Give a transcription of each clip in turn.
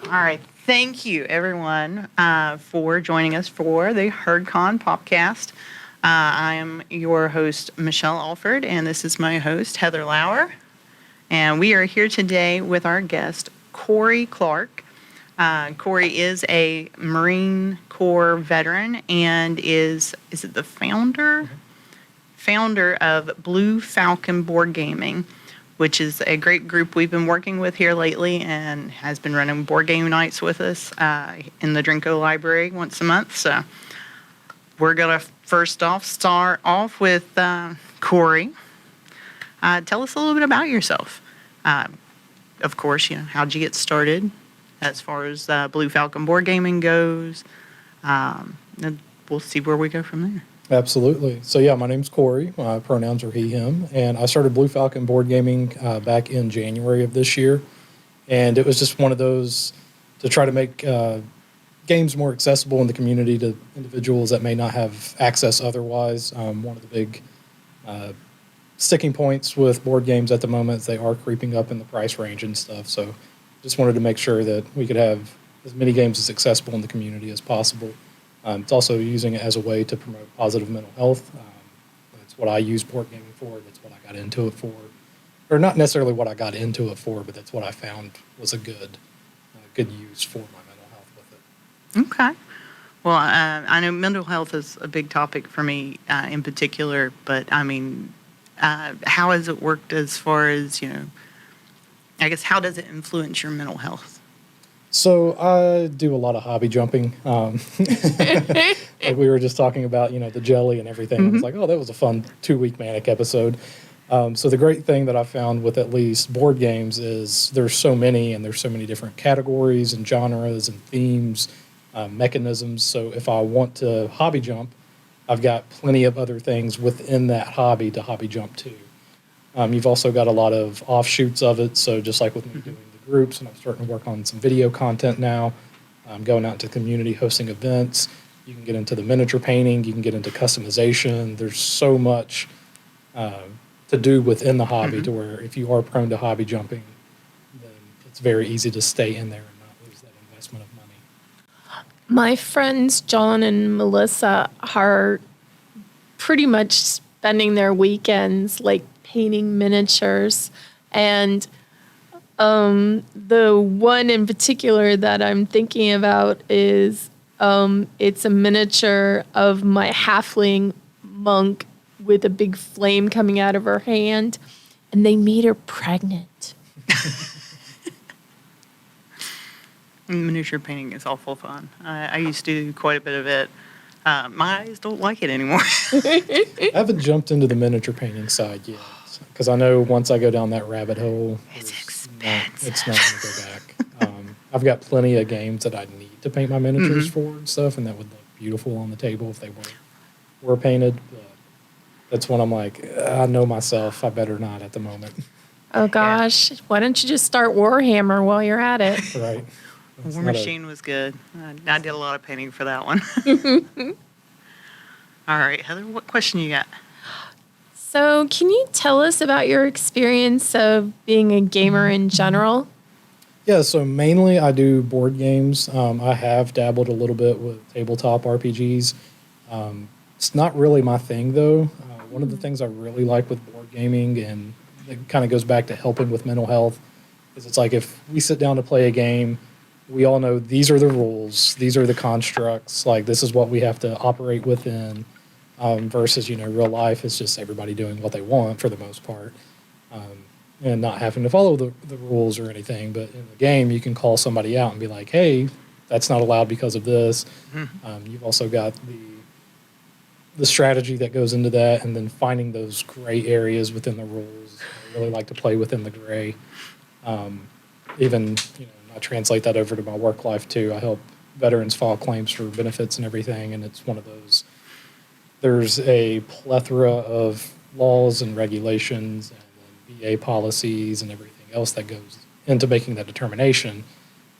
All right. Thank you, everyone, for joining us for the HerdCon PopCast. I am your host, Michelle Alford, and this is my host, Heather Lauer. And we are here today with our guest, Corey Clark. Corey is a Marine Corps veteran and is it the founder? Founder of Blue Falcon Board Gaming, which is a great group we've been working with here lately and has been running board game nights with us in the Drinko Library once a month. So we're going to start off with Corey. Tell us a little bit about yourself. Of course, how'd you get started as far as Blue Falcon Board Gaming goes. And we'll see where we go from there. Absolutely. So, my name's Corey. My pronouns are he, him. And I started Blue Falcon Board Gaming back in January of this year. And it was just one of those to try to make games more accessible in the community to individuals that may not have access otherwise. One of the big sticking points with board games at the moment is they are creeping up in the price range and stuff. So, just wanted to make sure that we could have as many games as accessible in the community as possible. It's also using it as a way to promote positive mental health. That's what I use board gaming for. That's what I got into it for. Or not necessarily what I got into it for, but that's what I found was a good use for my mental health with it. Okay. Well, I know mental health is a big topic for me in particular, but I mean, how has it worked as far as, I guess, how does it influence your mental health? So I do a lot of hobby jumping. Like we were just talking about, the jelly and everything. Mm-hmm. I was like, oh, that was a fun 2-week manic episode. So the great thing that I found with at least board games is there's so many, and there's so many different categories and genres and themes, mechanisms. So if I want to hobby jump, I've got plenty of other things within that hobby to hobby jump to. You've also got a lot of offshoots of it. So just like with me doing groups, and I'm starting to work on some video content now. I'm going out into the community, hosting events. You can get into the miniature painting. You can get into customization. There's so much to do within the hobby to where if you are prone to hobby jumping, then it's very easy to stay in there and not lose that investment of money. My friends John and Melissa are pretty much spending their weekends like painting miniatures, and the one in particular that I'm thinking about is it's a miniature of my halfling monk with a big flame coming out of her hand, and they made her pregnant. Miniature painting is awful fun. I used to do quite a bit of it. My eyes don't like it anymore. I haven't jumped into the miniature painting side yet, because I know once I go down that rabbit hole, it's expensive. It's not going to go back. I've got plenty of games that I need to paint my miniatures for and stuff, and that would look beautiful on the table if they were painted. But that's when I'm like, I know myself. I better not at the moment. Oh, gosh. Yeah. Why don't you just start Warhammer while you're at it? Right. War Machine was good. I did a lot of painting for that one. All right, Heather, what question you got? So can you tell us about your experience of being a gamer in general? Yeah, so mainly I do board games. I have dabbled a little bit with tabletop RPGs. It's not really my thing, though. One of the things I really like with board gaming, and it kind of goes back to helping with mental health, is it's like if we sit down to play a game, we all know these are the rules, these are the constructs, like this is what we have to operate within. Versus, real life, it's just everybody doing what they want for the most part, and not having to follow the rules or anything. But in the game, you can call somebody out and be like, hey, that's not allowed because of this. Mm-hmm. You've also got the strategy that goes into that, and then finding those gray areas within the rules. I really like to play within the gray. Even, I translate that over to my work life, too. I help veterans file claims for benefits and everything, and it's one of those. There's a plethora of laws and regulations and VA policies and everything else that goes into making that determination.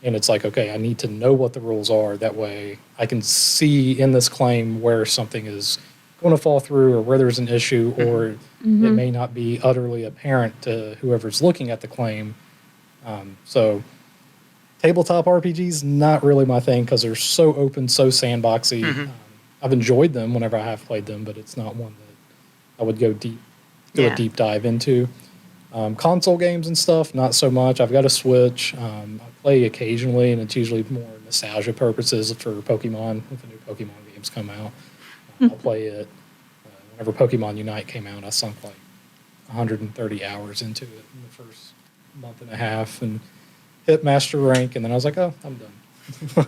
And it's like, okay, I need to know what the rules are. That way I can see in this claim where something is going to fall through or where there's an issue, or it may not be utterly apparent to whoever's looking at the claim. So tabletop RPGs, not really my thing because they're so open, so sandboxy. I've enjoyed them whenever I have played them, but it's not one that I would go do a deep dive into. Console games and stuff, not so much. I've got a Switch. I play occasionally, and it's usually more nostalgia purposes for Pokemon. If the new Pokemon games come out, I'll play it. Whenever Pokemon Unite came out, I sunk like 130 hours into it in the first month and a half, and hit master rank, and then I was like, oh, I'm done.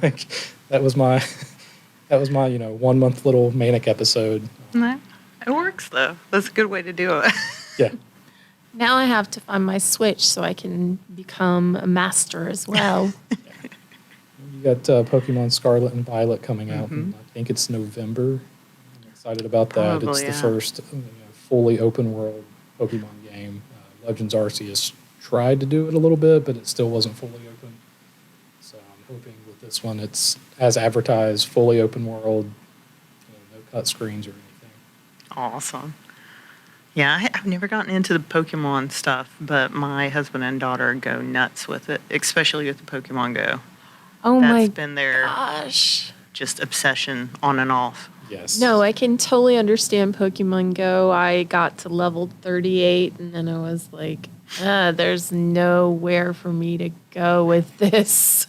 Like that was my 1 month little manic episode. No, it works though. That's a good way to do it. Yeah. Now I have to find my Switch so I can become a master as well. You got Pokemon Scarlet and Violet coming out. And I think it's November. I'm excited about that. Probably, it's the yeah. first fully open world Pokemon game. Legends Arceus tried to do it a little bit, but it still wasn't fully open. So I'm hoping with this one, it's as advertised, fully open world, no cut screens or anything. Awesome. Yeah, I've never gotten into the Pokemon stuff, but my husband and daughter go nuts with it, especially with the Pokemon Go. Oh That's my been their gosh. just obsession on and off. Yes. No, I can totally understand Pokemon Go. I got to level 38 and then I was like, there's nowhere for me to go with this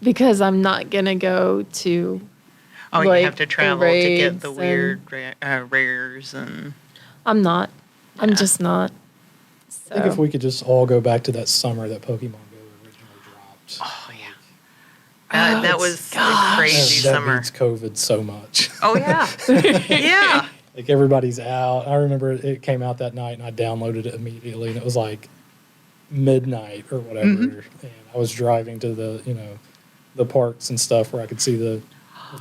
because I'm not going to go to Oh, like, you have to the travel to get the raids weird rares and... I'm not. I'm Yeah. just not. I think if So, we could just all go back to that summer that Pokemon Go originally dropped. Oh, yeah. That was a gosh. crazy that summer. beats COVID so much. Oh, yeah. Yeah. Like everybody's out. I remember it came out that night and I downloaded it immediately and it was like midnight or whatever. And I was driving to the parks and stuff where I could see the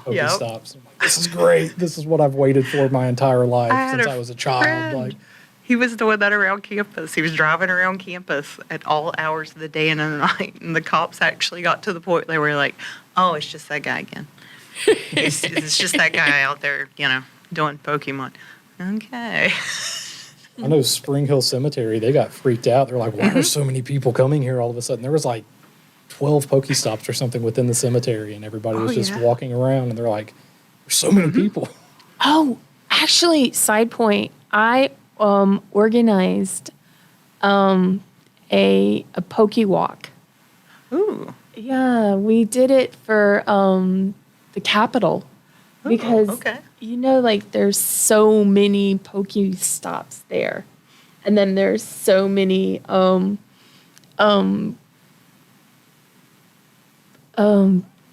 Yep. Pokestops. I'm like, this is great. This is what I've waited for my entire life I had since a I was a child. friend. Like, He was doing that around campus. He was driving around campus at all hours of the day and of the night. And the cops actually got to the point they were like, oh, it's just that guy again. It's just that guy out there, doing Pokemon. Okay. I know Spring Hill Cemetery, they got freaked out. They're like, why are so many people coming here all of a sudden? There was like 12 Pokestops or something within the cemetery, and everybody was just yeah. walking around, and they're like, there's so many people. oh, actually, side point, I organized a Poke Walk. Ooh. Yeah, we did it for the Capitol because okay. like there's so many Pokestops there, and then there's so many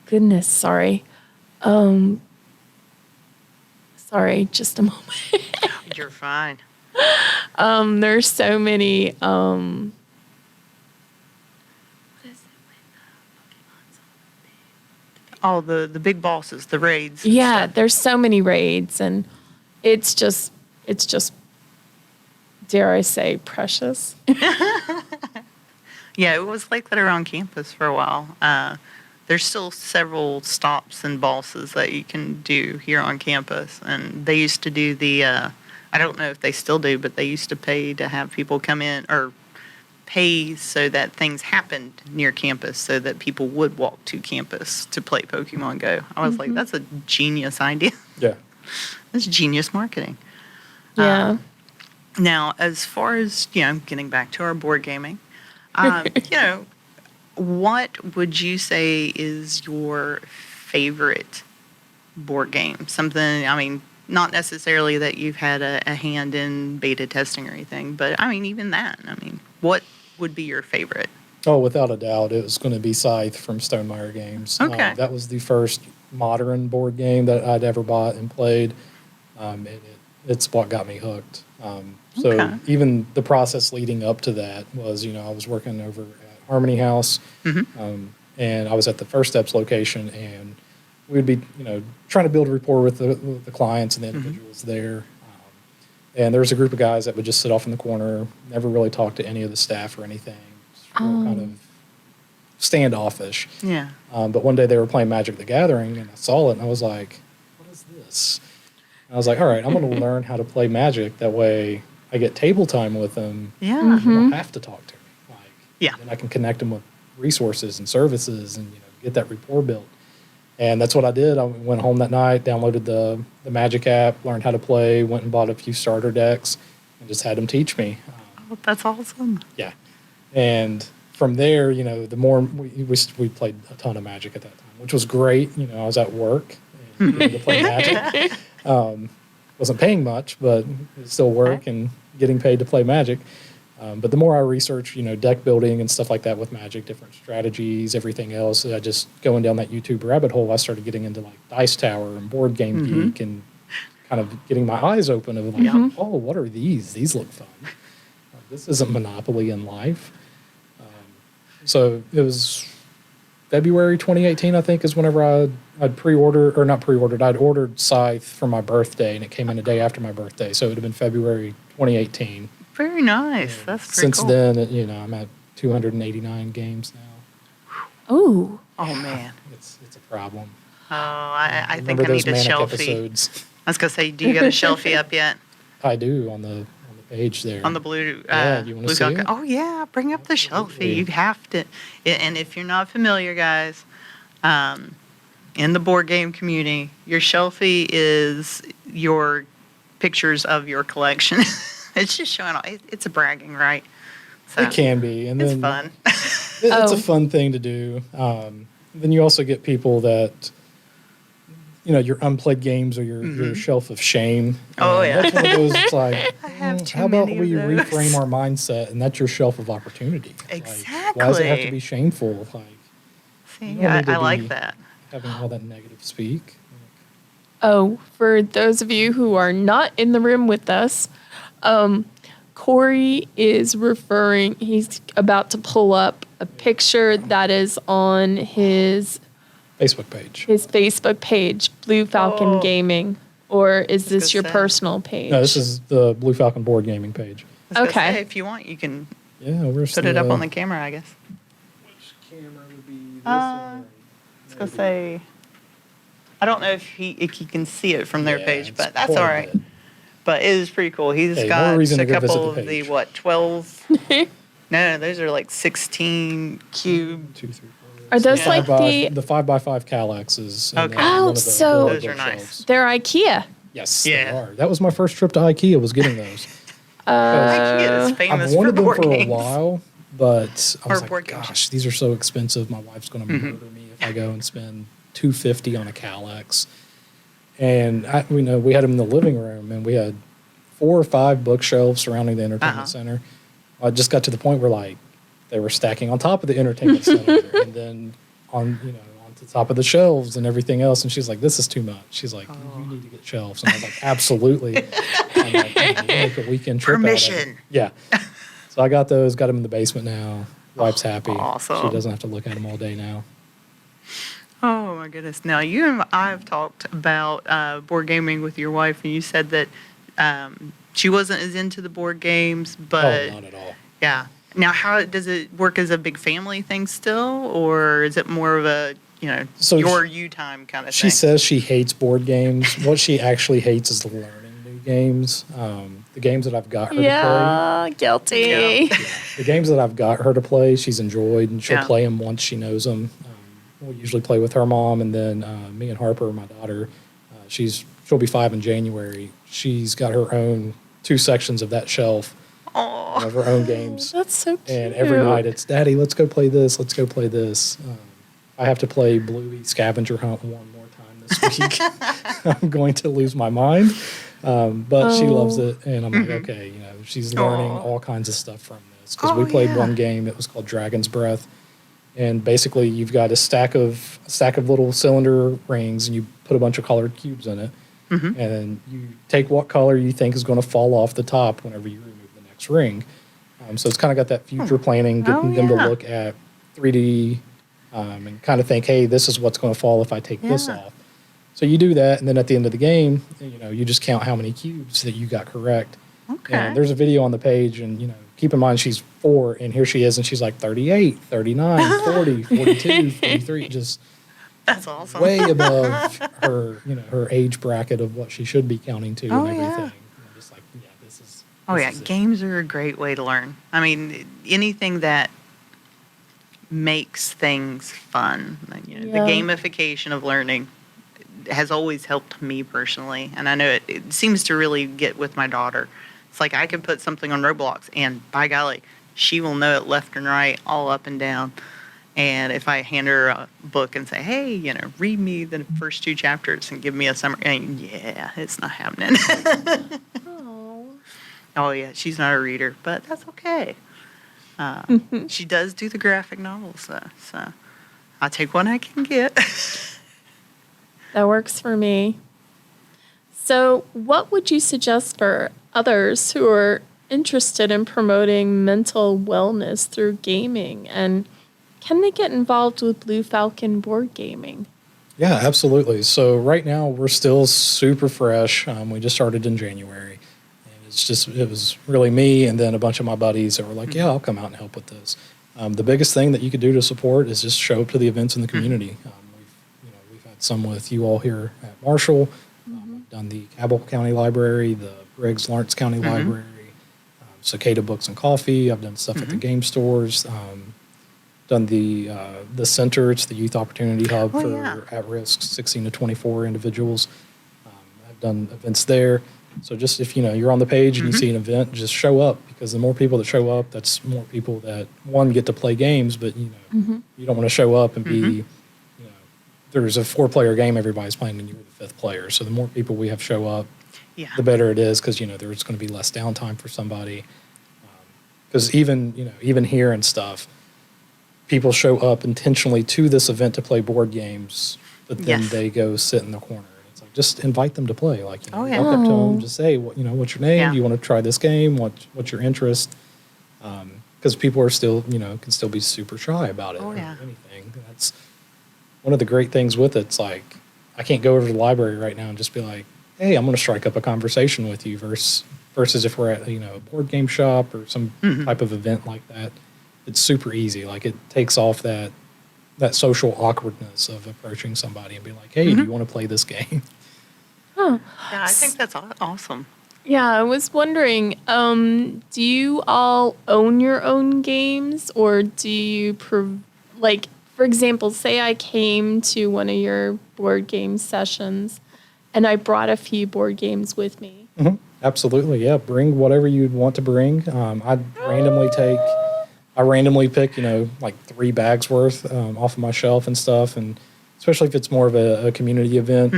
goodness, sorry, just a moment. You're fine. There's so many All the big bosses, the raids. and yeah, stuff. there's so many raids, and it's just dare I say precious. Yeah, it was like that around campus for a while. There's still several stops and bosses that you can do here on campus. And they used to do I don't know if they still do, but they used to pay to have people come in or pay so that things happened near campus so that people would walk to campus to play Pokemon Go. I was like, that's a genius idea. Yeah. That's genius marketing. Yeah. Now, as far as, getting back to our board gaming, what would you say is your favorite board game? Something, not necessarily that you've had a hand in beta testing or anything, but even that. What would be your favorite? Oh, without a doubt, it was going to be Scythe from Stonemaier Games. Okay. That was the first modern board game that I'd ever bought and played. And it's what got me hooked. So Okay. even the process leading up to that was, I was working over at Harmony House, and I was at the First Steps location, and we'd be, trying to build rapport with the clients and the individuals there. And there was a group of guys that would just sit off in the corner, never really talk to any of the staff or anything, just real kind of standoffish. Yeah. But one day they were playing Magic the Gathering, and I saw it, and I was like, what is this? And I was like, all right, I'm going to learn how to play Magic. That way I get table time with them. Yeah. They don't have to talk to me. Yeah. And I can connect them with resources and services and, get that rapport built. And that's what I did. I went home that night, downloaded the Magic app, learned how to play, went and bought a few starter decks, and just had them teach me. Oh, that's awesome. Yeah. And from there, the more we played a ton of Magic at that time, which was great. I was at work and getting to play Magic. Wasn't paying much, but it's still work and getting paid to play Magic. But the more I research, deck building and stuff like that with Magic, different strategies, everything else, I just going down that YouTube rabbit hole, I started getting into like Dice Tower and Board Game Geek and kind of getting my eyes open of like, oh, what are these? These look fun. This isn't Monopoly in life. So it was February 2018, I think, is whenever I'd I'd ordered Scythe for my birthday, and it came in a day after my birthday. So it would have been February 2018. Very nice. That's pretty Since cool. then, I'm at 289 games now. Oh. Oh, man. It's a problem. Oh, I think Remember I need those a manic shelfie. episodes? I was going to say, do you got a shelfie up yet? I do on the page there. On the blue, Yeah, you wanna blue see Falcon. it? Oh yeah, bring up the shelfie. Absolutely. You have to. And if you're not familiar, guys, in the board game community, your shelfie is your pictures of your collection. It's just showing off. It's a bragging right. So It can be, and it's then fun. It's Oh. a fun thing to do. Then you also get people that, your unplayed games or your shelf of shame. Oh, And yeah. That's one of those. It's like, I have too how about many of we those. reframe our mindset, and that's your shelf of opportunity. Like, why does it have Exactly. to be shameful? Like See, You don't need to I like be- that. having all that negative speak. Oh, for those of you who are not in the room with us, Corey is he's about to pull up a picture that is on his Facebook page. Facebook page, Blue Falcon Oh. Gaming. Or is this your gonna say. personal page? No, this is the Blue Falcon Board Gaming page. I was gonna Okay. say, if you want, you can Yeah, where's put it up on the camera, I guess. Which camera would be this I was gonna say, I don't know if you can see it from their Yeah, page, it's but that's quite a all right. bit. But it is pretty cool. He's Hey, more got reason a to go visit couple the of the page. 12. No, those are like 16 cube. 2, 3, 4. Are those Yeah. like the 5x5 Kallaxes? and Okay. then Oh, one of the so- lower Those are nice. bookshelves. they're IKEA? Yes, Yeah. they are. That was my first trip to IKEA. Was getting those. IKEA is famous I've wanted for them board for games. a while, but I Or was like, board games. gosh, these are so expensive. My wife's going to murder me if I go and spend $250 on a Kallax. And we had them in the living room, and we had 4 or 5 bookshelves surrounding the entertainment center. I just got to the point where like they were stacking on top of the entertainment center, and then on the top of the shelves and everything else. And she's like, "This is too much." She's like, "You need to get shelves." And I was like, "Absolutely." I'm like, "We'll make a weekend trip out of it." Permission. Yeah. So I got those. Got them in the basement now. Wife's happy. Awesome. She doesn't have to look at them all day now. Oh my goodness! Now you and I have talked about board gaming with your wife, and you said that she wasn't as into the board games, but Oh, not at all. yeah. Now, how does it work as a big family thing still, or is it more of a So you time kind of She thing? says she hates board games. What she actually hates is the learning new games. The games that I've got her to Yeah, guilty. Yeah. play. The games that I've got her to play, she's enjoyed, and she'll Yeah. play them once she knows them. We'll usually play with her mom, and then me and Harper, my daughter, she'll be 5 in January. She's got her own 2 sections of that shelf Oh, of her own games. That's so cute. And every night it's, "Daddy, let's go play this. Let's go play this." I have to play Bluey Scavenger Hunt one more time this week. I'm going to lose my mind. But she loves it. And I'm like, okay, she's learning Aw. all kinds of stuff from this. Because Oh, we played yeah. one game, it was called Dragon's Breath. And basically you've got a stack of little cylinder rings, and you put a bunch of colored cubes in it. And then you take what color you think is going to fall off the top whenever you remove the next ring. So it's kind of got that future planning, getting them to yeah. look at 3D and kind of think, hey, this is what's going to fall if I take this Yeah. off. So you do that, and then at the end of the game, you just count how many cubes that you got correct. okay. And there's a video on the page, and keep in mind she's 4, and here she is, and she's like 38, 39, 40, 42, 43, just That's awesome. way above her, her age bracket of what she should be counting to Oh, and yeah. everything. I'm just like, yeah, this is. Oh this yeah, is it. games are a great way to learn. I mean, anything that makes things fun. The Yeah. gamification of learning has always helped me personally, and I know it seems to really get with my daughter. It's like I can put something on Roblox, and by golly, she will know it left and right, all up and down. And if I hand her a book and say, "Hey, read me the first 2 chapters and give me a summary," and yeah, it's not happening. Oh. Oh yeah, she's not a reader, but that's okay. She does do the graphic novels though, so I'll take what I can get. That works for me. So, what would you suggest for others who are interested in promoting mental wellness through gaming? And can they get involved with Blue Falcon Board Gaming? Yeah, absolutely. So right now we're still super fresh. We just started in January, and it was really me and then a bunch of my buddies that were like, "Yeah, I'll come out and help with this." The biggest thing that you could do to support is just show up to the events in the community. We've had some with you all here at Marshall. I've done the Cabell County Library, the Briggs Lawrence County Library, Cicada Books and Coffee. I've done stuff at the game stores. Done the center. It's the Youth Opportunity Hub for at-risk 16 to 24 individuals. I've done events there. So just if you're on the page and you see an event, just show up, because the more people that show up, that's more people that get to play games. But you don't want to show up and be there's a 4-player game everybody's playing and you're the 5th player. So the more people we have show up, the better it is, because there's going to be less downtime for somebody. Because even here and stuff, people show up intentionally to this event to play board games, but then they go sit in the corner. It's like, just invite them to play. Like, walk up to them, just say, what's your name? Yeah. Do you want to try this game? What's your interest? Because people are still, can still be super shy about it. Oh, or yeah. anything. That's one of the great things with it. It's like, I can't go over to the library right now and just be like, "Hey, I'm going to strike up a conversation with you," versus if we're at a board game shop or some type of event like that. It's super easy. Like, it takes off that social awkwardness of approaching somebody and be like, "Hey, do you want to play this game?" Oh. Yeah, I think that's awesome. Yeah, I was wondering, do you all own your own games, or do you, for example, say I came to one of your board game sessions and I brought a few board games with me? Mm-hmm. Absolutely, yeah. Bring whatever you'd want to bring. I randomly pick, like 3 bags worth off of my shelf and stuff. And especially if it's more of a community event,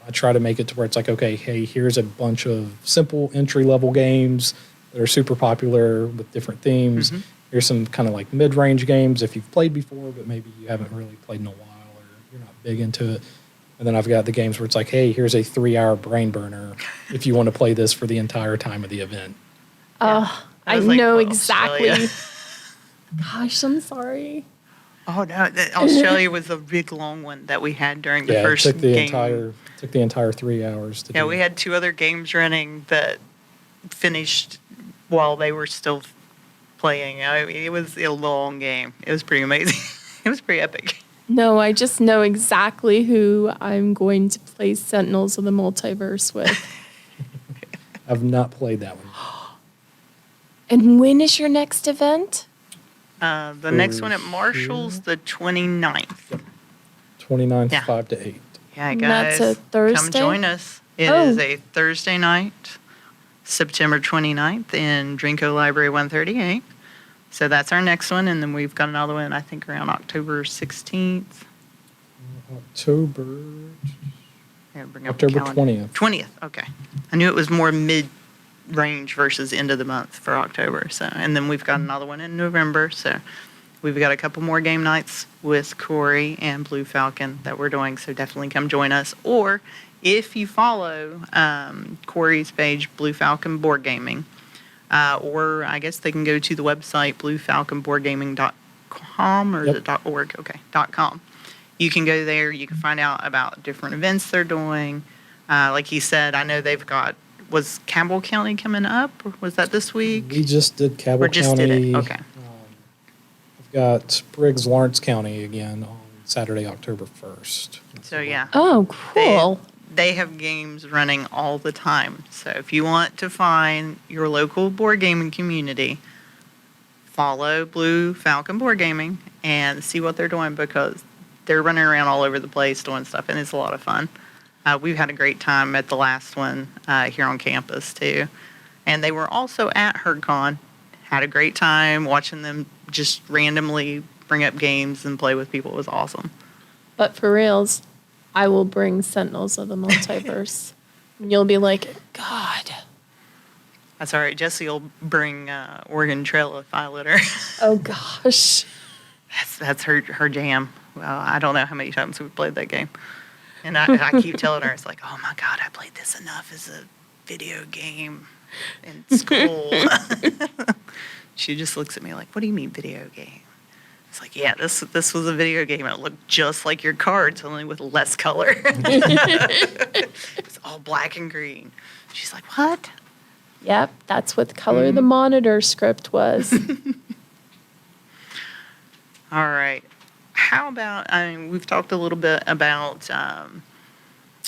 I try to make it to where it's like, okay, hey, here's a bunch of simple entry-level games that are super popular with different themes. Here's some kind of like mid-range games if you've played before, but maybe you haven't really played in a while or you're not big into it. And then I've got the games where it's like, hey, here's a 3-hour brain burner if you want to play this for the entire time of the event. I know exactly. Gosh, I'm sorry. Oh no, Australia was a big long one that we had during the first it took the game. took the entire 3 hours to do. Yeah, we had 2 other games running that finished while they were still playing. I mean, it was a long game. It was pretty amazing. It was pretty epic. No, I just know exactly who I'm going to play Sentinels of the Multiverse with. I've not played that one. And when is your next event? The next one at Marshall's the 29th. 29th, Yeah. 5 to 8. Yeah, And guys, that's a Thursday? come join us. It is a Thursday night, September 29th in Drinko Library 138. So that's our next one, and then we've got another one, I think, around October 16th. October Yeah, bring up the 20th. 20th, okay. I knew it was more mid-range versus end of the month for October. So, and then we've got another one in November. So we've got a couple more game nights with Corey and Blue Falcon that we're doing. So definitely come join us. Or if you follow Corey's page, Blue Falcon Board Gaming, or I guess they can go to the website bluefalconboardgaming.com or is it .org? Okay, .com. You can go there. You can find out about different events they're doing. Like he said, I know they've got, was Campbell County coming up? Or was that this week? We just did Cabell Or just County. did it? Okay. I've got Briggs Lawrence County again on Saturday, October 1st. So, yeah. Oh, cool. They have games running all the time. So if you want to find your local board gaming community, follow Blue Falcon Board Gaming and see what they're doing, because they're running around all over the place doing stuff, and it's a lot of fun. We've had a great time at the last one here on campus, too. And they were also at HerdCon. Had a great time watching them just randomly bring up games and play with people. It was awesome. But for reals, I will bring Sentinels of the Multiverse. And you'll be like, God. That's all right. Jesse will bring Oregon Trail if I let her. Oh, gosh. That's her jam. Well, I don't know how many times we've played that game. And I keep telling her, it's like, oh, my God, I played this enough as a video game in school. She just looks at me like, what do you mean video game? It's like, yeah, this was a video game. It looked just like your cards, only with less color. It was all black and green. She's like, what? Yep, that's what the color of the monitor script was. All right. How about, we've talked a little bit about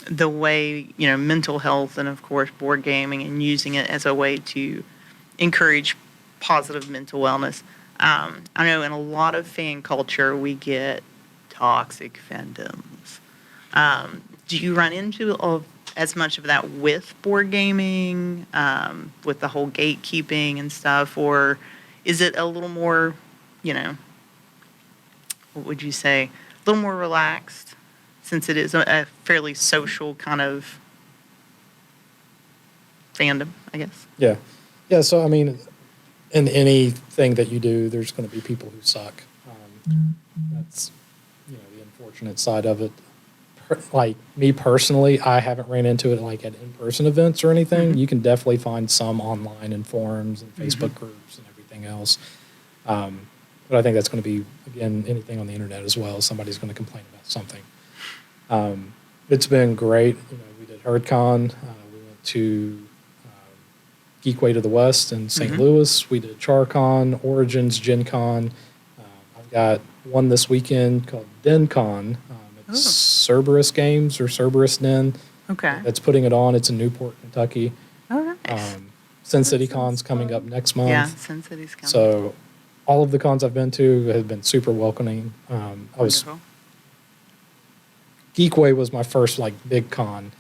the way, mental health and, of course, board gaming and using it as a way to encourage positive mental wellness. I know in a lot of fan culture, we get toxic fandoms. Do you run into as much of that with board gaming, with the whole gatekeeping and stuff, or is it a little more, what would you say, a little more relaxed, since it is a fairly social kind of fandom, I guess? Yeah. Yeah, so, I mean, in anything that you do, there's going to be people who suck. That's, the unfortunate side of it. Like, me personally, I haven't ran into it, like, at in-person events or anything. Mm-hmm. You can definitely find some online in forums and Facebook groups and everything else. But I think that's going to be, again, anything on the internet as well. Somebody's going to complain about something. It's been great. We did HerdCon. We went to Geekway to the West in St. Louis. We did CharCon, Origins, Gen Con. I've got one this weekend called DenCon. It's Cerberus Games or Cerberus Den. Okay. That's putting it on. It's in Newport, Kentucky. Oh, nice. Sin City Con's coming up next month. Yeah, Sin City's coming. So all of the cons I've been to have been super welcoming. Geekway was my first big con,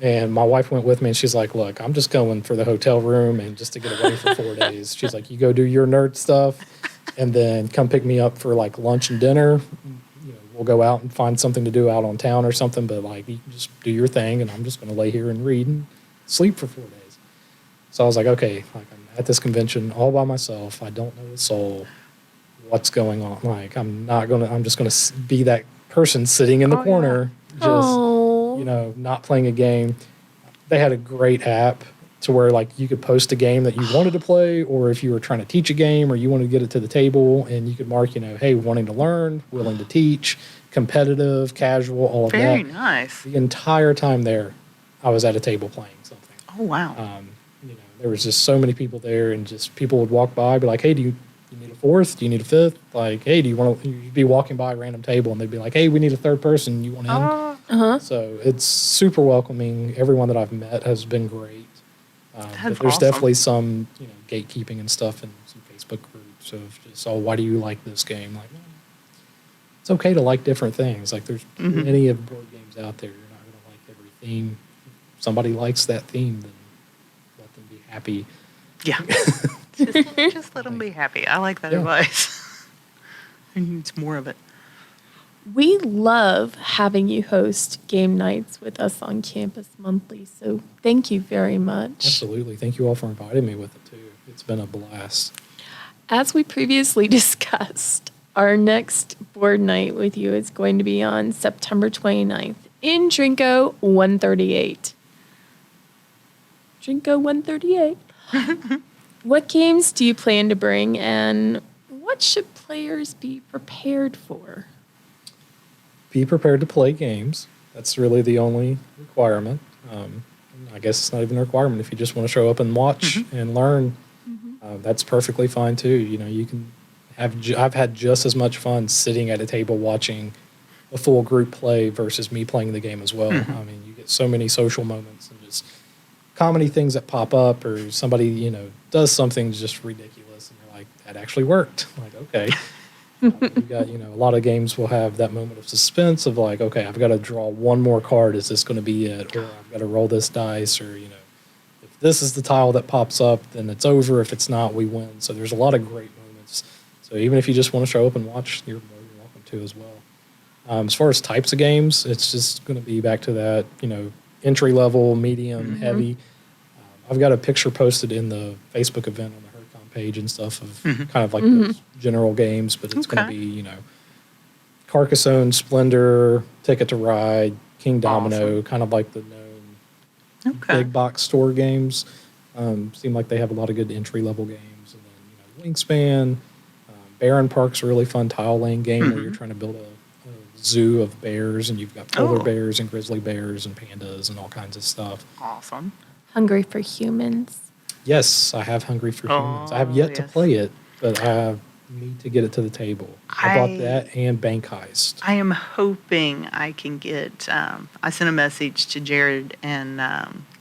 and my wife went with me, and she's like, "Look, I'm just going for the hotel room and just to get away for 4 days." She's like, "You go do your nerd stuff, and then come pick me up for lunch and dinner. We'll go out and find something to do out on town or something, but you can just do your thing, and I'm just going to lay here and read and sleep for 4 days." So I was like, okay, I'm at this convention all by myself. I don't know a soul. What's going on? I'm just going to be that person sitting in the corner, not playing a game. They had a great app to where you could post a game that you wanted to play, or if you were trying to teach a game or you wanted to get it to the table, and you could mark, hey, wanting to learn, willing to teach, competitive, casual, all of that. Very nice. The entire time there, I was at a table playing something. Oh, wow. There was just so many people there, and just people would walk by, be like, "Hey, do you need a fourth? Do you need a fifth? Hey, do you want to?" You'd be walking by a random table, and they'd be like, "Hey, we need a third person. You want in?" So it's super welcoming. Everyone that I've met has been great. But there's definitely some gatekeeping and stuff in some Facebook groups of just, "Oh, why do you like this game?" It's okay to like different things. There's many of board games out there. You're not going to like every theme. If somebody likes that theme, then let them be happy. Yeah. just let them be happy. I like that advice. I need more of it. We love having you host game nights with us on campus monthly, so thank you very much. Absolutely. Thank you all for inviting me with it, too. It's been a blast. As we previously discussed, our next board night with you is going to be on September 29th in Drinko 138. Drinko 138. What games do you plan to bring, and what should players be prepared for? Be prepared to play games. That's really the only requirement. I guess it's not even a requirement. If you just want to show up and watch and learn, that's perfectly fine too. You can I've had just as much fun sitting at a table watching a full group play versus me playing the game as well. I mean, you get so many social moments and just comedy things that pop up, or somebody does something just ridiculous, and you're like, that actually worked. I'm like, okay. You got, a lot of games will have that moment of suspense of like, okay, I've got to draw one more card. Is this going to be it? Or I've got to roll this dice, or, if this is the tile that pops up, then it's over. If it's not, we win. So there's a lot of great moments. So even if you just want to show up and watch, you're more than welcome to as well. As far as types of games, it's just going to be back to that, entry level, medium, heavy. I've got a picture posted in the Facebook event on the HerdCon page and stuff of kind of like those general games, but it's going to be, Carcassonne, Splendor, Ticket to Ride, King Domino, kind of like the known big box store games. Seem like they have a lot of good entry level games. And then, Wingspan, Baron Park's a really fun tile laying game where you're trying to build a zoo of bears, and you've got polar bears and grizzly bears and pandas and all kinds of stuff. Awesome. Hungry for Humans. Yes, I have Hungry for Humans. I have yet to play it, but I need to get it to the table. I bought that and Bank Heist. I am hoping I can get. I sent a message to Jared and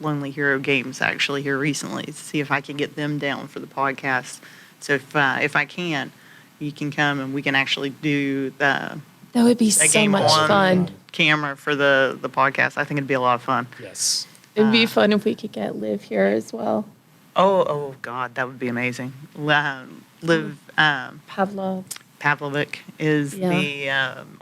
Lonely Hero Games actually here recently to see if I can get them down for the podcast. So if I can, you can come and we can actually do That would be so game much on fun. camera for the podcast. I think it'd be a lot of fun. Yes. It'd be fun if we could get Liv here as well. Oh God, that would be amazing. Liv Pavlovic is the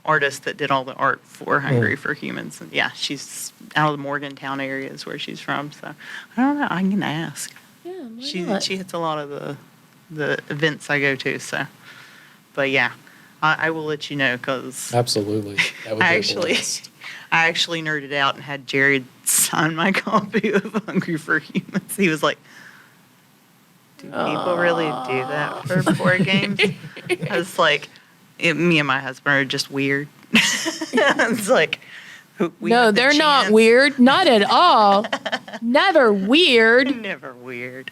artist that did all the art for Hungry for Humans. And yeah, she's out of the Morgantown area is where she's from. So I don't know. I can ask. Yeah, why She not? hits a lot of the events I go to. So, but yeah, I will let you know because Absolutely. That would be I a actually blast. I actually nerded out and had Jared sign my copy of Hungry for Humans. He was like, "Do people really do that for board games?" I was like, me and my husband are just weird. It's like, we No, had the they're not chance- weird. Not at all. Never weird. Never weird.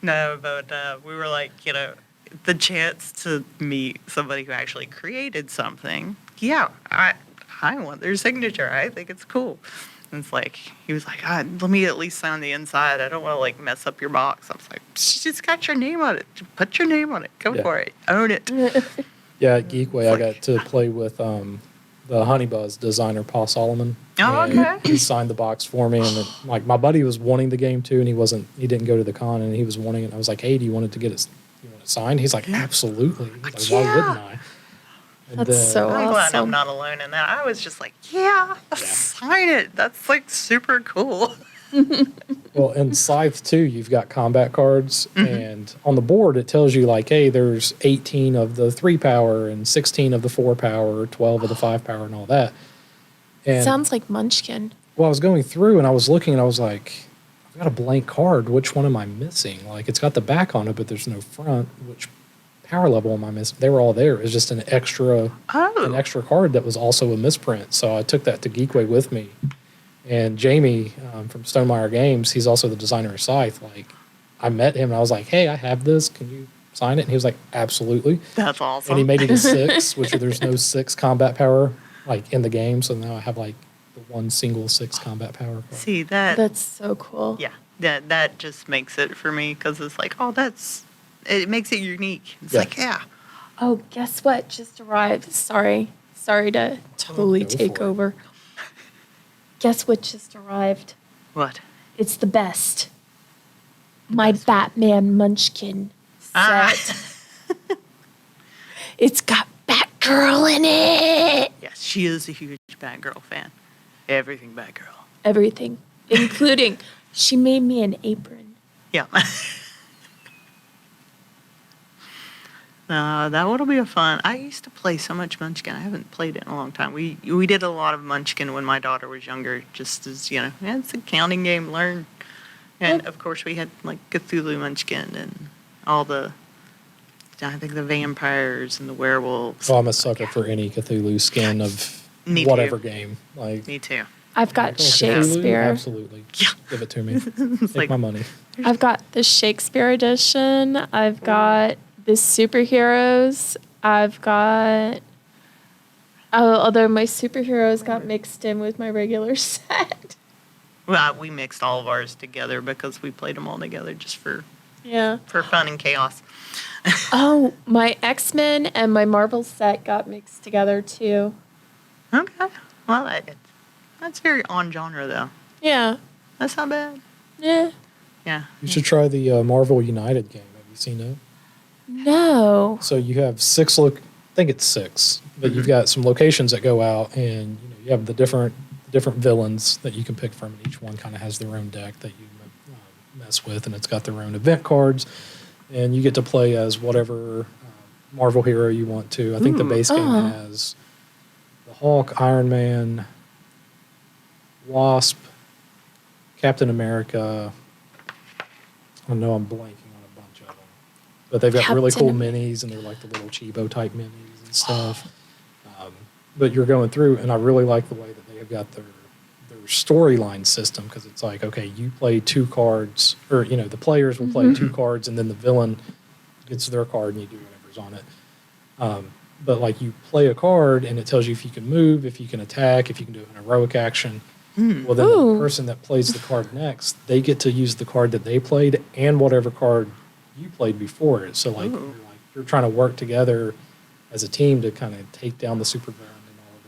No, but we were like, the chance to meet somebody who actually created something. Yeah, I want their signature. I think it's cool. And it's like, he was like, let me at least sign the inside. I don't want to like mess up your box. I was like, just got your name on it. Just put your name on it. Go for it. Own it. Yeah, at Geekway, I got to play with the Honey Buzz designer, Paul Solomon. Oh, and okay. He signed the box for me, and like my buddy was wanting the game too, and he didn't go to the con, and he was wanting it. I was like, hey, do you want it signed? He's like, absolutely. He's like, why wouldn't I? And That's so I'm glad awesome. I'm not alone in that. I was just like, sign it. That's like super cool. Well, in Scythe 2, you've got combat cards, and on the board it tells you like, hey, there's 18 of the 3 power and 16 of the 4 power, 12 of the 5 power, and all that. And Sounds like Munchkin. well, I was going through and I was looking and I was like, I've got a blank card. Which one am I missing? Like, it's got the back on it, but there's no front. Which power level am I missing? They were all there. It was just an extra card that was also a misprint. So I took that to Geekway with me. And Jamie from Stonemeyer Games, he's also the designer of Scythe. Like, I met him and I was like, hey, I have this. Can you sign it? And he was like, absolutely. That's awesome. And he made it a 6, which there's no 6 combat power like in the game. So now I have like the one single 6 combat power card. See that? That's so cool. Yeah, that just makes it for me because it's like, it makes it unique. It's Yeah. like, yeah. Oh, guess what? Just arrived. Sorry to totally Go for take it. over. Guess what just arrived? What? It's the best. My Batman Munchkin set. It's got Batgirl in it. Yes, she is a huge Batgirl fan. Everything Batgirl. Everything, including she made me an apron. Yeah. That would be a fun. I used to play so much Munchkin. I haven't played it in a long time. We did a lot of Munchkin when my daughter was younger, just as, it's a counting game, learn. And, of course, we had, like, Cthulhu Munchkin and all the vampires and the werewolves. So I'm a sucker for any Cthulhu skin of Me whatever too. game. Like, Me too. I've got Cthulhu? Shakespeare. Absolutely. Yeah. Give it to me. It's Take like, my money. I've got the Shakespeare edition. I've got the superheroes. I've got. Although my superheroes got mixed in with my regular set. well, we mixed all of ours together because we played them all together just for Yeah. fun and chaos. Oh, my X-Men and my Marvel set got mixed together too. Okay. Well, that's very on genre, though. Yeah. That's not bad. Yeah. Yeah. You should try the Marvel United game. Have you seen it? No. So you have I think it's six, but you've got some locations that go out, and you have the different villains that you can pick from, and each one kind of has their own deck that you mess with, and it's got their own event cards, and you get to play as whatever Marvel hero you want to. I think the base game has the Hulk, Iron Man, Wasp, Captain America. I know I'm blanking on a bunch of them, but they've got really cool minis, and they're like the little Chibo type minis and stuff. But you're going through, and I really like the way that they have got their storyline system, because it's like, okay, you play two cards, or the players will play two cards, and then the villain gets their card, and you do whatever's on it. But like you play a card, and it tells you if you can move, if you can attack, if you can do an heroic action. Well, then the person that plays the card next, they get to use the card that they played and whatever card you played before it. So like you're trying to work together as a team to kind of take down the supervillain and all of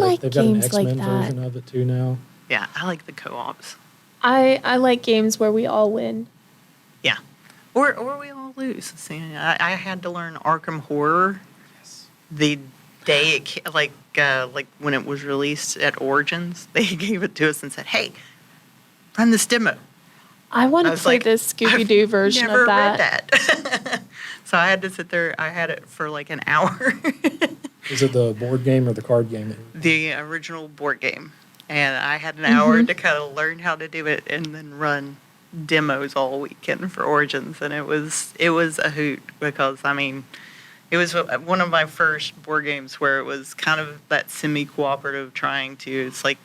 that. They've got an X-Men version of it too now. Yeah, I like the co-ops. I like games where we all win. Yeah. Or we all lose. See, I had to learn Arkham Horror the day it like when it was released at Origins. They gave it to us and said, "Hey, run this demo." I want to play the Scooby-Doo version of that. Never read that. So I had to sit there. I had it for like an hour. Is it the board game or the card game? The original board game. And I had an hour to kind of learn how to do it and then run demos all weekend for Origins. And it was a hoot because, I mean, it was one of my first board games where it was kind of that semi-cooperative trying to, it's like,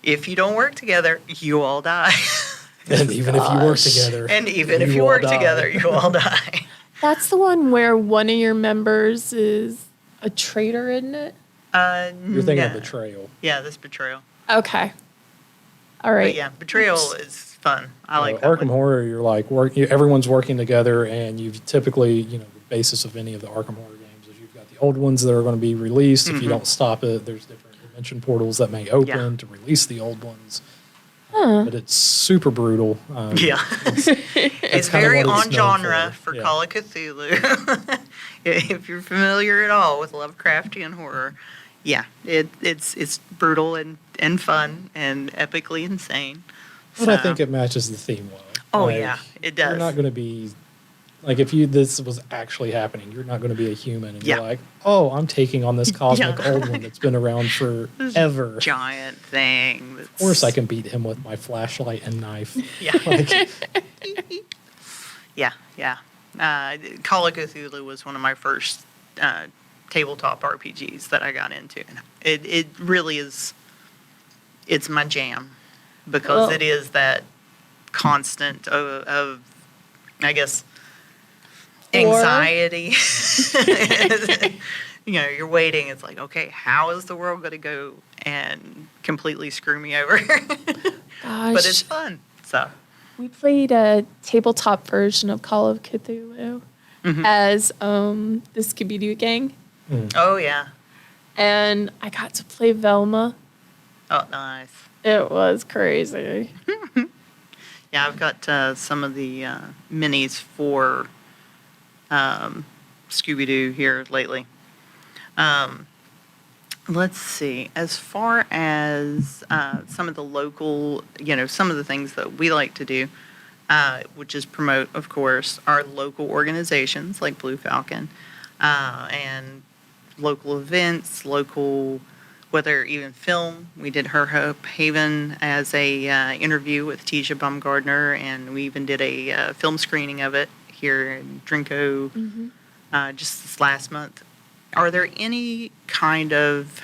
if you don't work together, you all die. And even if you work together. And even if you work together, you all die. That's the one where one of your members is a traitor, isn't it? You're thinking of Betrayal. Yeah, this Betrayal. Okay. All right. But yeah, Betrayal is fun. I like that Arkham one. Horror, you're like, everyone's working together, and you've typically, the basis of any of the Arkham Horror games is you've got the old ones that are going to be released. If you don't stop it, there's different dimension portals that may open to release the old ones. But it's super brutal. It's very on genre for Call of Cthulhu. If you're familiar at all with Lovecraftian horror, it's brutal and fun and epically insane. But I think it matches the theme well. Oh, it does. You're not going to be, like, if this was actually happening, you're not going to be a human, and you're like, oh, I'm taking on this cosmic old one that's been around forever. This giant thing. Of course I can beat him with my flashlight and knife. Yeah. Call of Cthulhu was one of my first tabletop RPGs that I got into. And it really is, it's my jam because it is that constant of I guess, anxiety. You're waiting. It's like, okay, how is the world going to go and completely screw me over? Gosh. But it's fun. So we played a tabletop version of Call of Cthulhu as the Scooby-Doo gang. Oh, yeah. And I got to play Velma. Oh, nice. It was crazy. Yeah, I've got some of the minis for Scooby-Doo here lately. Let's see. As far as some of the local, some of the things that we like to do, which is promote, of course, our local organizations like Blue Falcon, and local events, whether even film. We did Her Hope Haven as a interview with Tisha Baumgardner, and we even did a film screening of it here in Drinko just this last month. Are there any kind of,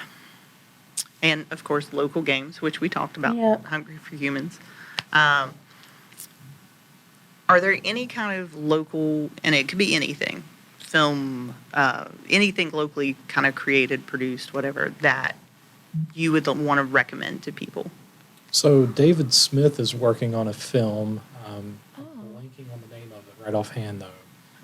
and of course local games, which we talked about, Hungry for Humans. Are there any kind of local, and it could be anything, film, anything locally kind of created, produced, whatever, that you would want to recommend to people? So David Smith is working on a film. I'm blanking on the name of it right offhand, though.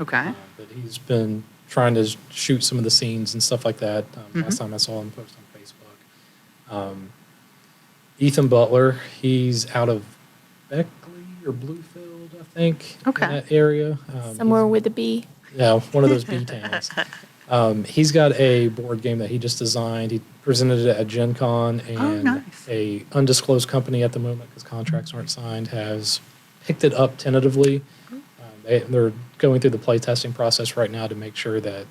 Okay. But he's been trying to shoot some of the scenes and stuff like that. Last time I saw him post on Facebook. Ethan Butler, he's out of Beckley or Bluefield, I think, Okay. in that area. Somewhere He's- with a B. Yeah, one of those B towns. He's got a board game that he just designed. He presented it at Gen Con, and nice. a undisclosed company at the moment, because contracts aren't signed, has picked it up tentatively. They're going through the play testing process right now to make sure that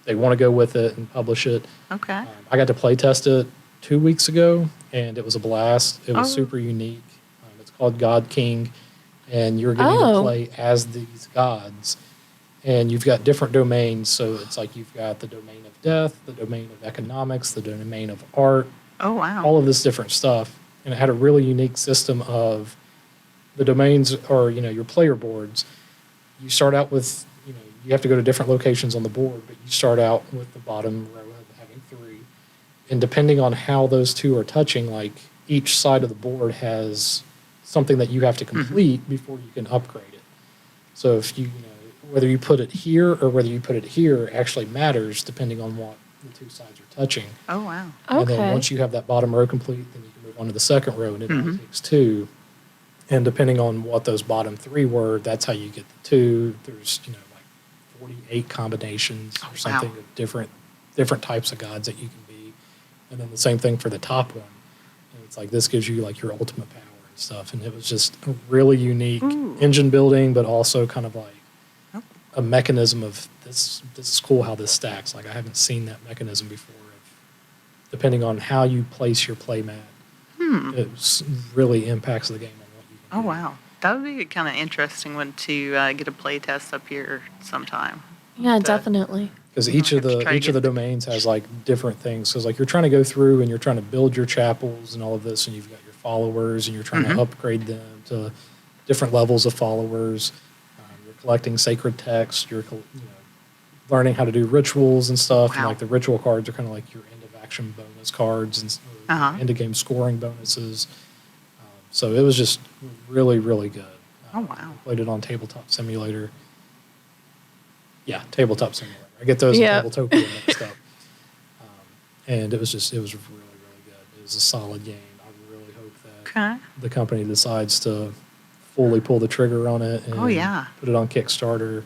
they want to go with it and publish it. Okay. I got to play test it 2 weeks ago, and it was a blast. It was Oh. super unique. It's called God King, and you're getting to Oh. play as these gods. And you've got different domains, so it's like you've got the domain of death, the domain of economics, the domain of art, Oh, wow. all of this different stuff. And it had a really unique system of the domains, or your player boards. You start out with, you have to go to different locations on the board, but you start out with the bottom row of having 3. And depending on how those 2 are touching, like each side of the board has something that you have to complete before you can upgrade it. So if whether you put it here or whether you put it here actually matters depending on what the 2 sides are touching. Oh, wow. And then Okay. once you have that bottom row complete, then you can move on to the second row, and it only takes 2. And depending on what those bottom 3 were, that's how you get the 2. There's like 48 combinations Oh, or something wow. of different types of gods that you can be. And then the same thing for the top one. And it's like this gives you like your ultimate power and stuff. And it was just a really unique Ooh. engine building, but also kind of like Oh. a mechanism of this is cool how this stacks. Like I haven't seen that mechanism before. Depending on how you place your play mat, it really impacts the game on what you can Oh, do. wow. That would be a kind of interesting one to get a play test up here sometime. Yeah, Okay. definitely. Because each of have to try to the get- domains has like different things. So it's like you're trying to go through and you're trying to build your chapels and all of this, and you've got your followers and you're trying to upgrade them to different levels of followers. You're collecting sacred text. You're learning how to do rituals and stuff. And Wow. like the ritual cards are kind of like your end of action bonus cards and end of game scoring bonuses. So it was just really, really good. Oh, wow. I played it on Tabletop Simulator. Yeah, Tabletop Simulator. I get those Yeah. and Tabletopia mixed up. And it was really, really good. It was a solid game. I really hope that Okay. the company decides to fully pull the trigger on it and Oh, yeah. put it on Kickstarter.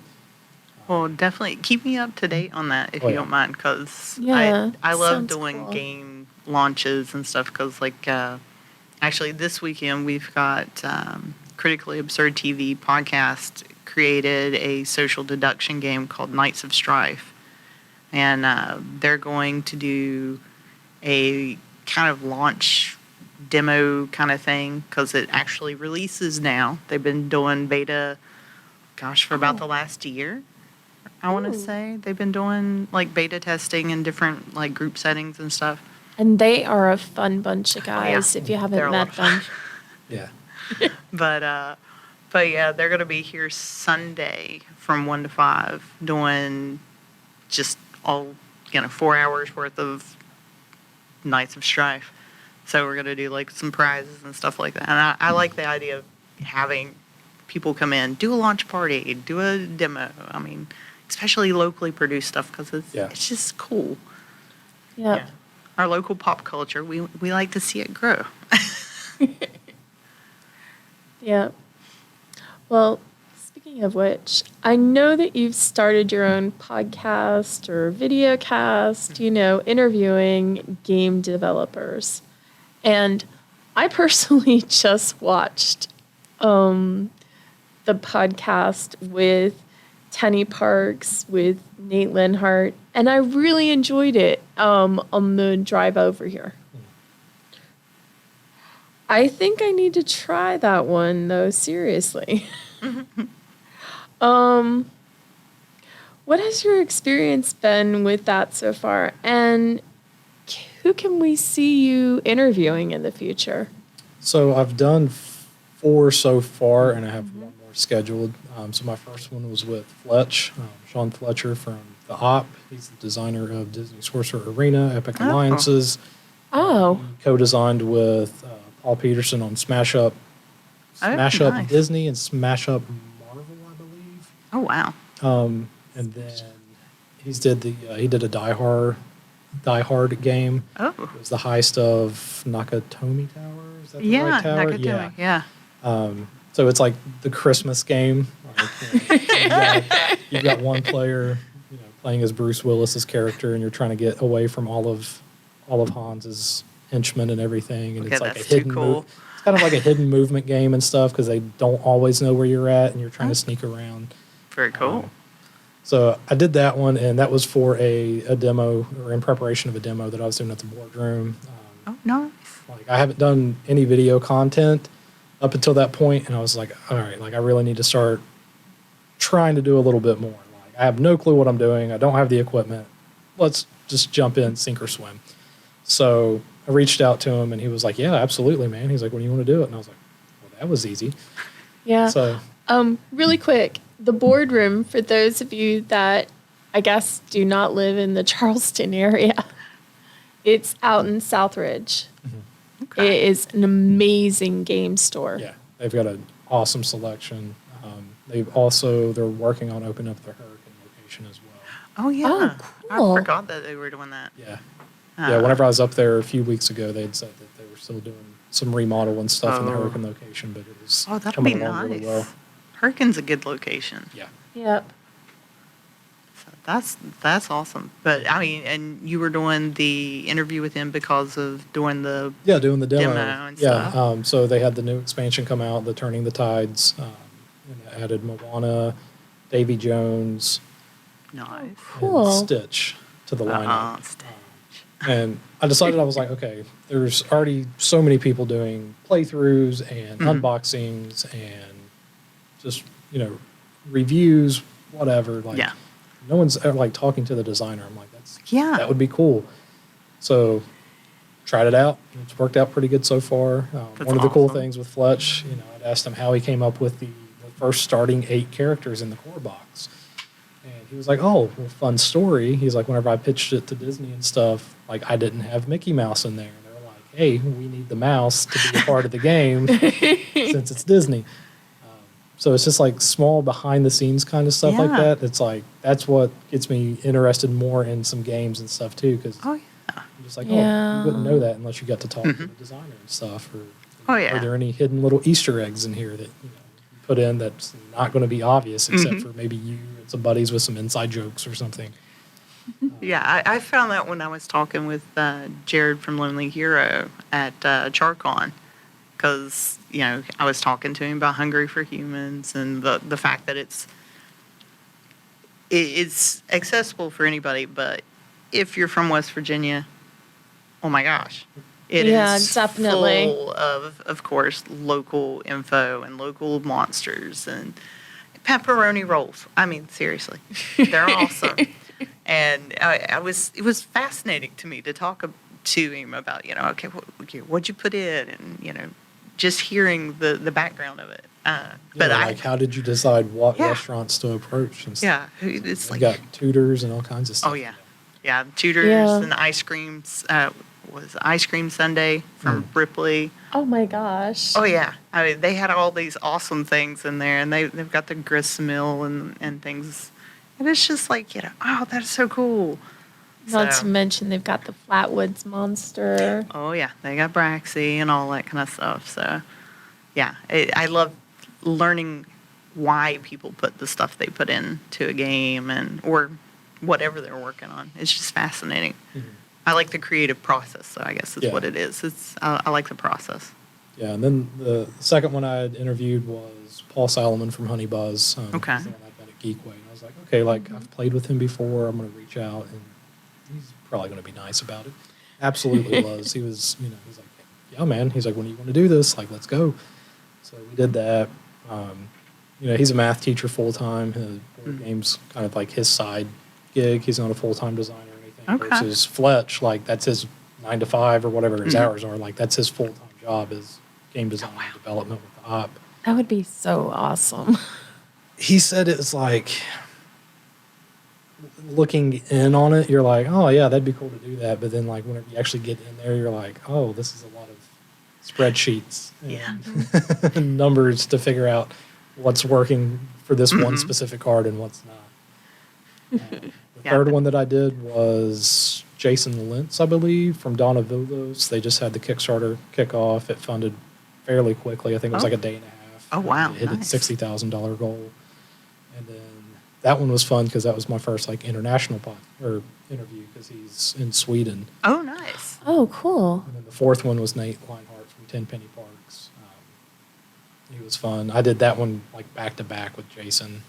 Well, definitely keep me up to date on that if Oh, you yeah. don't mind, because Yeah, I love sounds doing cool. game launches and stuff. Because actually this weekend we've got Critically Absurd TV podcast created a social deduction game called Knights of Strife, and they're going to do a kind of launch demo kind of thing because it actually releases now. They've been doing beta, for about the last year. I want to Ooh. say they've been doing like beta testing in different like group settings and stuff. And they are a fun bunch of guys if you They're haven't a lot met of fun. them. Yeah. But yeah, they're going to be here Sunday from 1 to 5 doing just all 4 hours worth of Knights of Strife. So we're going to do like some prizes and stuff like that. And I like the idea of having people come in, do a launch party, do a demo. I mean, especially locally produced stuff because Yeah. it's just cool. Yep. Yeah. Our local pop culture, we like to see it grow. Yep. Well, speaking of which, I know that you've started your own podcast or video cast, interviewing game developers. And I personally just watched the podcast with Tenny Parks, with Nate Linhart, and I really enjoyed it on the drive over here. I think I need to try that one though, seriously. What has your experience been with that so far? And who can we see you interviewing in the future? So I've done 4 so far, and I have one more scheduled. So my first one was with Fletch, Sean Fletcher from The Op. He's the designer of Disney Sorcerer Arena, Epic Oh. Alliances. Oh, He co-designed with Paul Peterson on Smash Up Oh, nice. Disney and Smash Up Marvel, I believe. Oh, wow. And then he did a Die Hard game. Oh. It was the heist of Nakatomi Tower. Is that the Yeah, right tower? Nakatomi. Yeah. So it's like the Christmas game. Like, you've got one player, playing as Bruce Willis's character, and you're trying to get away from all of Hans's henchmen and everything. And Okay, it's like that's a hidden too cool. it's kind of like a hidden movement game and stuff because they don't always know where you're at, and you're trying to sneak around. Very cool. So I did that one, and that was for a demo, or in preparation of a demo that I was doing at the boardroom. Oh, nice. Like I haven't done any video content up until that point, and I was like, all right, like I really need to start trying to do a little bit more. Like I have no clue what I'm doing. I don't have the equipment. Let's just jump in, sink or swim. So I reached out to him, and he was like, yeah, absolutely, man. He's like, when do you want to do it? And I was like, well, that was easy. Yeah. So Really quick, the boardroom, for those of you that I guess do not live in the Charleston area, it's out in Southridge. Okay. It is an amazing game store. yeah, they've got an awesome selection. They're working on opening up their HerdCon location as well. Oh, yeah. Oh, cool. I forgot that they were doing that. Yeah. Yeah, whenever I was up there a few weeks ago, they had said that they were still doing some remodel and stuff in the HerdCon location, but it was Oh, that'll be coming along nice. really well. HerdCon's a good location. Yeah. Yep. So that's awesome. But I mean, and you were doing the interview with him because of doing the Yeah, doing the demo. Demo and yeah, stuff. so they had the new expansion come out, the Turning the Tides, and it added Moana, Davy Jones, nice. Cool. and Stitch to the lineup. Stitch. And I decided, I was like, okay, there's already so many people doing playthroughs and unboxings and just, reviews, whatever. Like, Yeah. no one's like talking to the designer. I'm like, Yeah. that would be cool. So tried it out. It's worked out pretty good so far. That's One of the cool awesome. things with Fletch, I'd asked him how he came up with the first starting 8 characters in the core box. And he was like, oh, well, fun story. He's like, whenever I pitched it to Disney and stuff, like I didn't have Mickey Mouse in there. And they were like, hey, we need the mouse to be a part of the game since it's Disney. So it's just like small behind the scenes kind of stuff like Yeah. that. It's like, that's what gets me interested more in some games and stuff too. Because Oh, yeah. I'm just like, Yeah. you wouldn't know that unless you got to talk to the designer and stuff. Or Oh, yeah. are there any hidden little Easter eggs in here that you put in that's not going to be obvious except for maybe you and some buddies with some inside jokes or something? Yeah, I found that when I was talking with Jared from Lonely Hero at HerdCon, because I was talking to him about Hungry for Humans and the fact that it's accessible for anybody, but if you're from West Virginia, oh my gosh, it Yeah, is definitely. full of course, local info and local monsters and pepperoni rolls. I mean, seriously, they're awesome. And it was fascinating to me to talk to him about, okay, what'd you put in? And, just hearing the background of it. But like how did you decide what Yeah. restaurants to approach and stuff? yeah, it's You like, got tutors and all kinds of stuff. oh, yeah. Yeah, tutors Yeah. and ice creams. Was Ice Cream Sunday from Ripley. Oh my gosh. Oh, yeah. I mean, they had all these awesome things in there, and they've got the gristmill and things. And it's just like, oh, that's so cool. Not So- to mention they've got the Flatwoods Monster. Oh, yeah. They got Braxy and all that kind of stuff. So, yeah. I love learning why people put the stuff they put into a game or whatever they're working on. It's just fascinating. I like the creative process, so I guess is Yeah. what it is. I like the process. Yeah, and then the second one I had interviewed was Paul Salomon from Honey Buzz. Okay. He's the one I met at Geekway. And I was like, okay, like I've played with him before. I'm going to reach out, and he's probably going to be nice about it. Absolutely was. He was, he's like, yeah, man. He's like, when do you want to do this? Like, let's go. So we did that. He's a math teacher full time. His board games kind of like his side gig. He's not a full time designer or anything. Okay. Versus Fletch, like that's his 9 to 5 or whatever his hours are. Like that's his full time job is game design and development with the op. That would be so awesome. He said it's like looking in on it, you're like, oh yeah, that'd be cool to do that. But then like whenever you actually get in there, you're like, oh, this is a lot of spreadsheets and numbers to figure out what's working for this one specific card and what's not. The Yeah. third one that I did was Jason Lentz, I believe, from Dawn of Vivos. They just had the Kickstarter kickoff. It funded fairly quickly. I think it was Oh. like a day and a half. Oh, wow. It hit Nice. its $60,000 goal. And then that one was fun because that was my first like international interview because he's in Sweden. Oh, nice. Oh, cool. And then the fourth one was Nate Leinhart from Tenpenny Parks. He was fun. I did that one like back to back with Jason.